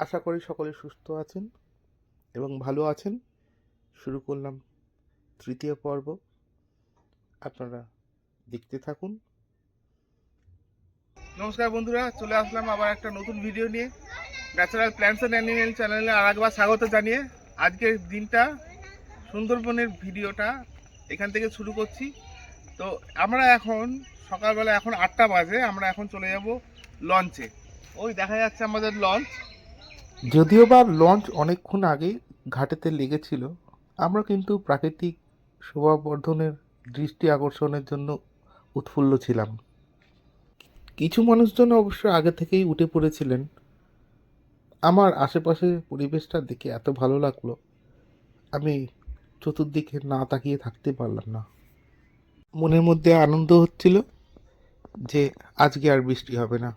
আশা করি সকলে সুস্থ আছেন এবং ভালো আছেন। শুরু করলাম তৃতীয় পর্ব। আপনারা দেখতে থাকুন। নমস্কার বন্ধুরা, চলে আসলাম আবার একটা নতুন ভিডিও নিয়ে। ন্যাচারাল প্ল্যান্টস অ্যান্ড অ্যানিমেল চ্যানেলে আর একবার স্বাগত জানিয়ে আজকের দিনটা সুন্দরবনের ভিডিওটা এখান থেকে শুরু করছি। তো আমরা এখন সকালবেলা, এখন 8টা বাজে, আমরা এখন চলে যাব লঞ্চে। ওই দেখা যাচ্ছে আমাদের লঞ্চ। যদিও বা লঞ্চ অনেকক্ষণ আগেই ঘাটেতে লেগেছিল, আমরা কিন্তু প্রাকৃতিক শোভাবর্ধনের দৃষ্টি আকর্ষণের জন্য উৎফুল্ল ছিলাম। কিছু মানুষজন অবশ্য আগে থেকেই উঠে পড়েছিলেন। আমার আশেপাশে পরিবেশটা দেখে এত ভালো লাগলো, আমি চতুর্দিকে না তাকিয়ে থাকতে পারলাম না। মনের মধ্যে আনন্দ হচ্ছিল যে আজকে আর বৃষ্টি হবে না।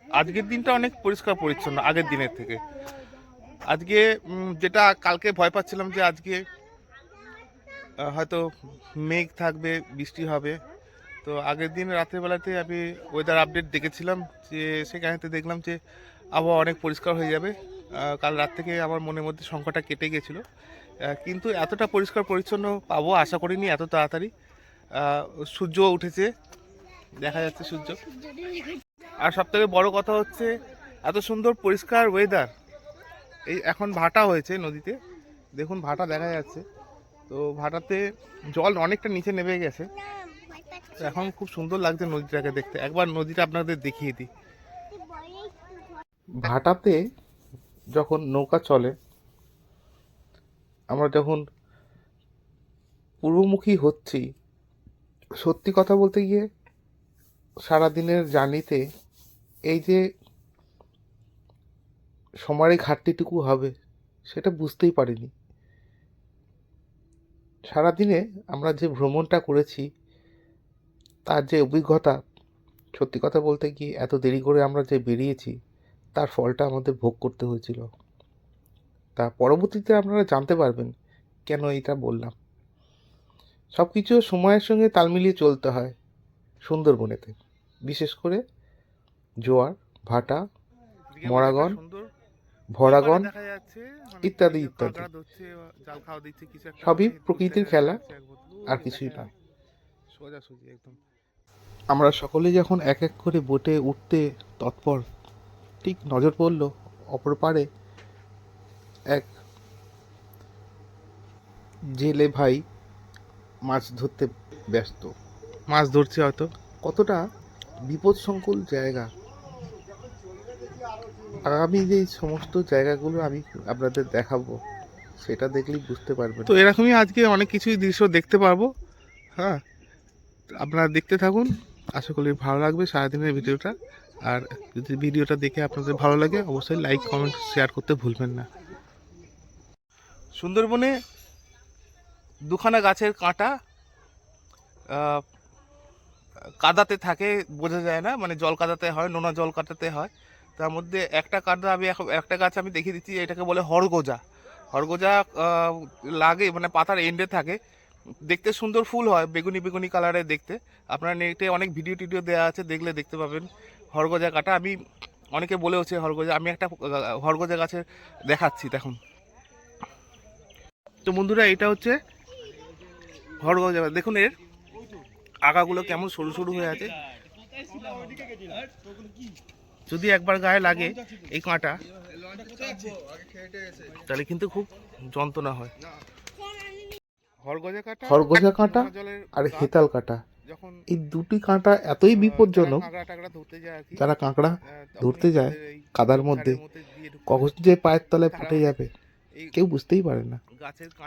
আজকের দিনটা অনেক পরিষ্কার পরিচ্ছন্ন আগের দিনের থেকে। আজকে যেটা কালকে ভয় পাচ্ছিলাম যে আজকে হয়তো মেঘ থাকবে, বৃষ্টি হবে, তো আগের দিন রাত্রেবেলাতে আমি ওয়েদার আপডেট দেখেছিলাম, যে সেখানেতে দেখলাম যে আবহাওয়া অনেক পরিষ্কার হয়ে যাবে। কাল রাত থেকে আমার মনের মধ্যে শঙ্কাটা কেটে গেছিলো, কিন্তু এতটা পরিষ্কার পরিচ্ছন্ন পাবো আশা করিনি এত তাড়াতাড়ি। সূর্য উঠেছে, দেখা যাচ্ছে সূর্য। আর সব থেকে বড় কথা হচ্ছে এত সুন্দর পরিষ্কার ওয়েদার। এই এখন ভাটা হয়েছে নদীতে, দেখুন ভাটা দেখা যাচ্ছে। তো ভাটাতে জল অনেকটা নিচে নেমে গেছে, এখন খুব সুন্দর লাগছে নদীটাকে দেখতে। একবার নদীটা আপনাদের দেখিয়ে দিই। ভাটাতে যখন নৌকা চলে, আমরা যখন পূর্বমুখী হচ্ছি, সত্যি কথা বলতে গিয়ে সারাদিনের জার্নিতে এই যে সময়ের ঘাটতিটুকু হবে সেটা বুঝতেই পারিনি। সারাদিনে আমরা যে ভ্রমণটা করেছি তার যে অভিজ্ঞতা, সত্যি কথা বলতে গিয়ে এত দেরি করে আমরা যে বেরিয়েছি তার ফলটা আমাদের ভোগ করতে হয়েছিল। তা পরবর্তীতে আপনারা জানতে পারবেন কেন এটা বললাম। সব কিছু সময়ের সঙ্গে তাল মিলিয়ে চলতে হয় সুন্দরবনেতে, বিশেষ করে জোয়ার ভাটা, মরাগন, ভরাগন ইত্যাদি ইত্যাদি সবই প্রকৃতির খেলা, আর কিছুই নয়। আমরা সকলে যখন এক এক করে বোটে উঠতে তৎপর, ঠিক নজর পড়ল অপর পারে এক জেলে ভাই মাছ ধরতে ব্যস্ত, মাছ ধরছে হয়তো। কতটা বিপদসংকুল জায়গা, আগামী যে সমস্ত জায়গাগুলো আমি আপনাদের দেখাবো সেটা দেখলেই বুঝতে পারবেন। তো এরকমই আজকে অনেক কিছুই দৃশ্য দেখতে পারবো। হ্যাঁ, আপনারা দেখতে থাকুন, আশা করি ভালো লাগবে সারাদিনের ভিডিওটা। আর যদি ভিডিওটা দেখে আপনাদের ভালো লাগে অবশ্যই লাইক কমেন্ট শেয়ার করতে ভুলবেন না। সুন্দরবনে দুখানা গাছের কাঁটা কাদাতে থাকে, বোঝা যায় না, মানে জল কাদাতে হয়, নোনা জল কাটাতে হয়। তার মধ্যে একটা কাদা আমি এখন একটা গাছ আমি দেখিয়ে দিচ্ছি, এটাকে বলে হরগোজা। হরগোজা লাগে মানে পাতার এন্ডে থাকে, দেখতে সুন্দর ফুল হয়, বেগুনি বেগুনি কালারের দেখতে। আপনার নেটে অনেক ভিডিও টিডিও দেওয়া আছে, দেখলে দেখতে পাবেন হরগোজা কাটা। আমি অনেকে বলে হচ্ছে হরগোজা, আমি একটা হরগোজা গাছের দেখাচ্ছি দেখুন। তো বন্ধুরা, এটা হচ্ছে হরগোজা, দেখুন এর আগাগুলো কেমন সরু সরু হয়ে আছে। যদি একবার গায়ে লাগে এই কাঁটা, তাহলে কিন্তু খুব যন্ত্রণা হয়। হরগোজা কাঁটা আর হেতাল কাঁটা, এই দুটি কাঁটা এতই বিপজ্জনক, যারা কাঁকড়া ধরতে যায় কাদার মধ্যে কখন যে পায়ের তলায় ফুটে যাবে কেউ বুঝতেই পারে না।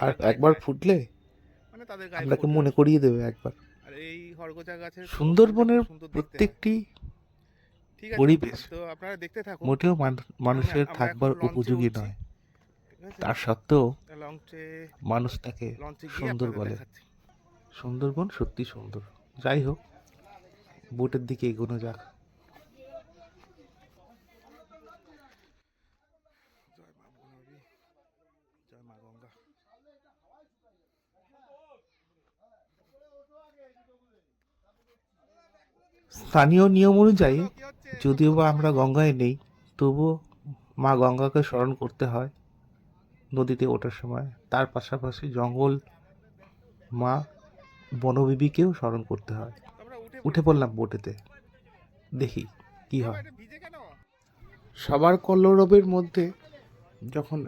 আর একবার ফুটলে আপনাকে মনে করিয়ে দেবে একবার। সুন্দরবনের প্রত্যেকটি পরিবেশ মোটেও মানুষের থাকবার উপযোগী নয়, তার সত্ত্বেও মানুষ তাকে সুন্দর বলে। সুন্দরবন সত্যি সুন্দর। যাই হোক, বোটের দিকে এগোনো যাক। জয় মা বনবী, জয় মা গঙ্গা। স্থানীয় নিয়ম অনুযায়ী যদিও বা আমরা গঙ্গায় নেই, তবুও মা গঙ্গাকে স্মরণ করতে হয় নদীতে ওঠার সময়। তার পাশাপাশি জঙ্গল মা বনবিবিকেও স্মরণ করতে হয়। উঠে পড়লাম বোটেতে, দেখি কি হয়। সবার কলরবের মধ্যে যখন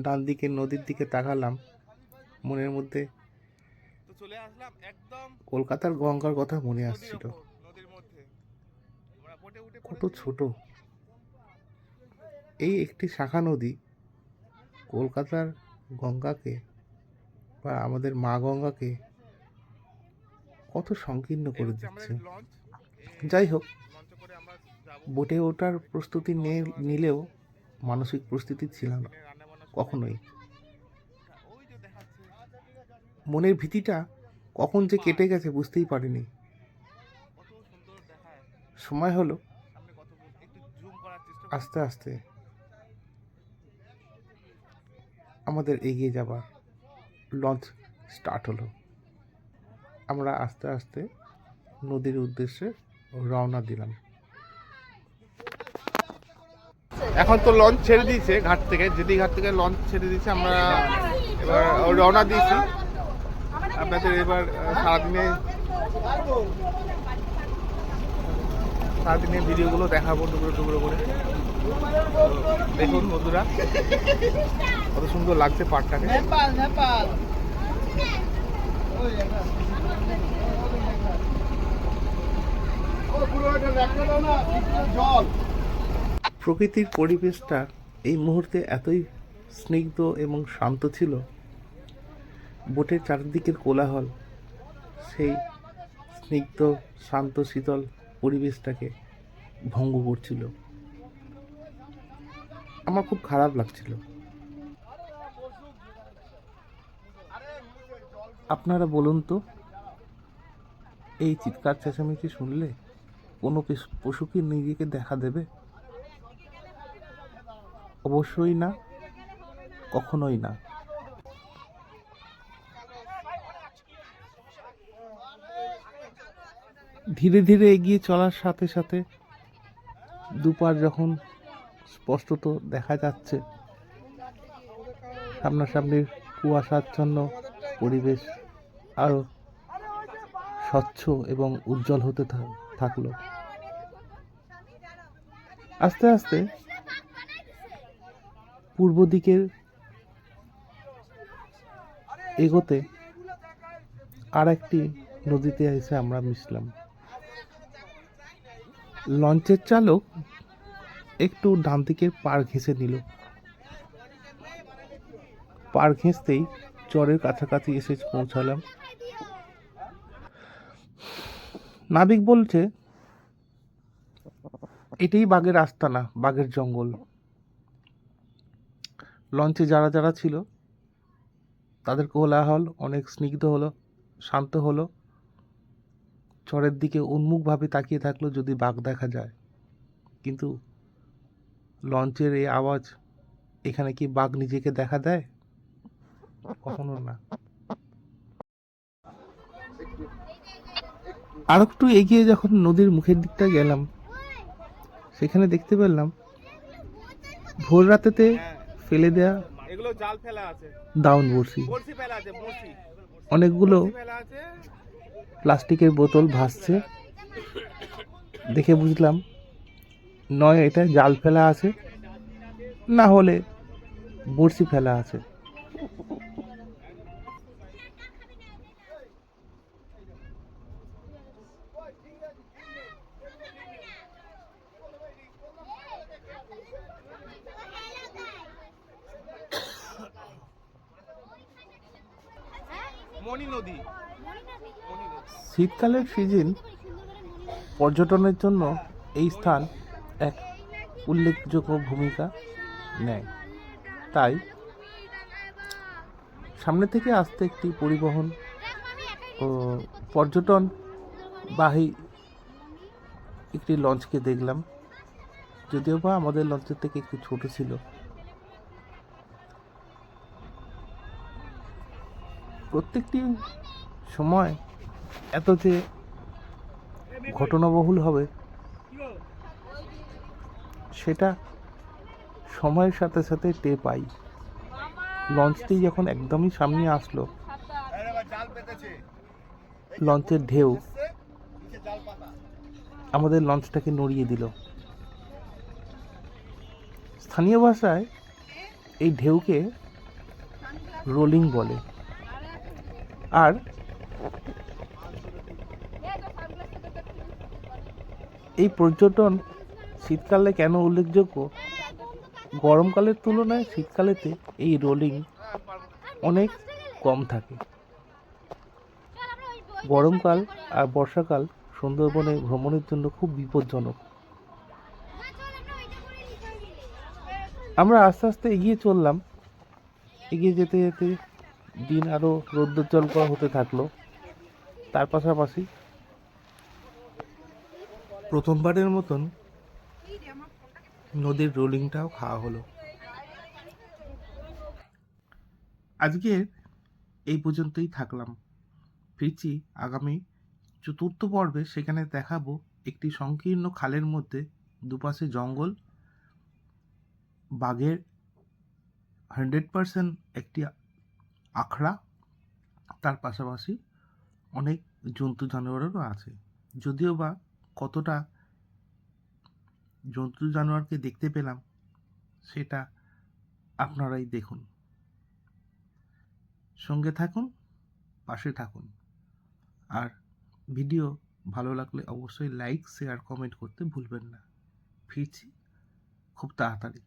ডান দিকে নদীর দিকে তাকালাম, মনের মধ্যে চলে আসলাম একদম কলকাতার গঙ্গার কথা মনে আসছিল। নদীর মধ্যে আমরা বোটে উঠে কত ছোট এই একটি শাখা নদী কলকাতার গঙ্গাকে বা আমাদের মা গঙ্গাকে কত সংকীর্ণ করে দিচ্ছে। যাই হোক, বোটে ওঠার প্রস্তুতি নিলেও মানসিক প্রস্তুতি ছিল না কখনোই। মনের ভীতিটা কখন যে কেটে গেছে বুঝতেই পারিনি। সময় হলো আস্তে আস্তে আমাদের এগিয়ে যাবার। লঞ্চ স্টার্ট হলো। আমরা আস্তে আস্তে নদীর উদ্দেশ্যে রওনা দিলাম। এখন তো লঞ্চ ছেড়ে দিয়েছে ঘাট থেকে, যেটি ঘাট থেকে লঞ্চ ছেড়ে দিয়েছে। আমরা এবার রওনা দিয়েছি। আপনাদের এবার সারাদিনে ভিডিওগুলো দেখাবো টুকরো টুকরো করে। দেখুন বন্ধুরা, কত সুন্দর লাগছে পাড়টাকে। প্রকৃতির পরিবেশটা এই মুহূর্তে এতই স্নিগ্ধ এবং শান্ত ছিল, বোটের চারিদিকের কোলাহল সেই স্নিগ্ধ শান্ত শীতল পরিবেশটাকে ভঙ্গ করছিল। আমার খুব খারাপ লাগছিল। আপনারা বলুন তো, এই চিৎকার চেঁচামেচি শুনলে কোনো পশু কি নিজেকে দেখা দেবে? অবশ্যই না, কখনোই না। ধীরে ধীরে এগিয়ে চলার সাথে সাথে দুপার যখন স্পষ্টত দেখা যাচ্ছে, সামনাসামনির কুয়াশাচ্ছন্ন পরিবেশ আরো স্বচ্ছ এবং উজ্জ্বল হতে থাকলো। আস্তে আস্তে পূর্ব দিকের এগোতে আর একটি নদীতে এসে আমরা মিশলাম। লঞ্চের চালক একটু ডান দিকের পাড় ঘেঁষে নিল। পাড় ঘেঁষতেই চরের কাছাকাছি এসে পৌঁছালাম। নাবিক বলছে এটাই বাঘের আস্তানা, বাঘের জঙ্গল। লঞ্চে যারা যারা ছিল তাদের কোলাহল অনেক স্নিগ্ধ হলো, শান্ত হলো। চরের দিকে উন্মুখভাবে তাকিয়ে থাকলো যদি বাঘ দেখা যায়, কিন্তু লঞ্চের এই আওয়াজ, এখানে কি বাঘ নিজেকে দেখা দেয়? কখনো না। আর একটু এগিয়ে যখন নদীর মুখের দিকটা গেলাম, সেখানে দেখতে পেলাম ভোর রাতেতে ফেলে দেয়া এগুলো জাল ফেলা আছে, দাউন বড়শি, বড়শি ফেলা আছে, বড়শি অনেকগুলো ফেলা আছে, প্লাস্টিকের বোতল ভাসছে। দেখে বুঝলাম নয় এটা জাল ফেলা আছে, না হলে বড়শি ফেলা আছে। মণি নদী। শীতকালের সিজন পর্যটনের জন্য এই স্থান এক উল্লেখযোগ্য ভূমিকা নেয়। তাই সামনে থেকে আসতে একটি পরিবহন ও পর্যটনবাহী একটি লঞ্চকে দেখলাম, যদিও বা আমাদের লঞ্চের থেকে একটু ছোট ছিল। প্রত্যেকটি সময় এত যে ঘটনাবহুল হবে সেটা সময়ের সাথে সাথে টের পাই। লঞ্চটি যখন একদমই সামনে আসলো, লঞ্চের ঢেউ আমাদের লঞ্চটাকে নড়িয়ে দিল। স্থানীয় ভাষায় এই ঢেউকে রোলিং বলে। আর এই পর্যটন শীতকালে কেন উল্লেখযোগ্য? গরমকালের তুলনায় শীতকালেতে এই রোলিং অনেক কম থাকে। গরমকাল আর বর্ষাকাল সুন্দরবনে ভ্রমণের জন্য খুব বিপজ্জনক। আমরা আস্তে আস্তে এগিয়ে চললাম। এগিয়ে যেতে যেতে দিন আরও রৌদ্রোজ্জ্বল করা হতে থাকলো। তার পাশাপাশি প্রথমবারের মতন নদীর রোলিংটাও খাওয়া হলো। আজকের এই পর্যন্তই থাকলাম। ফিরছি আগামী 4র্থ পর্বে। সেখানে দেখাবো একটি সংকীর্ণ খালের মধ্যে দুপাশে জঙ্গল, বাঘের 100% একটি আখড়া, তার পাশাপাশি অনেক জন্তু জানোয়ারেরও আছে। যদিও বা কতটা জন্তু জানোয়ারকে দেখতে পেলাম সেটা আপনারাই দেখুন। সঙ্গে থাকুন, পাশে থাকুন। আর ভিডিও ভালো লাগলে অবশ্যই লাইক, শেয়ার, কমেন্ট করতে ভুলবেন না। ফিরছি খুব তাড়াতাড়ি।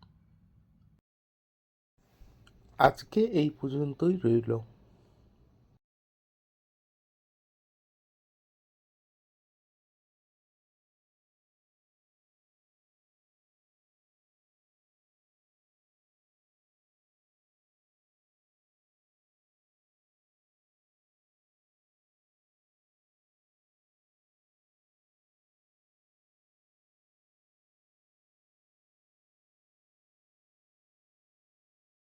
আজকে এই পর্যন্তই রইল।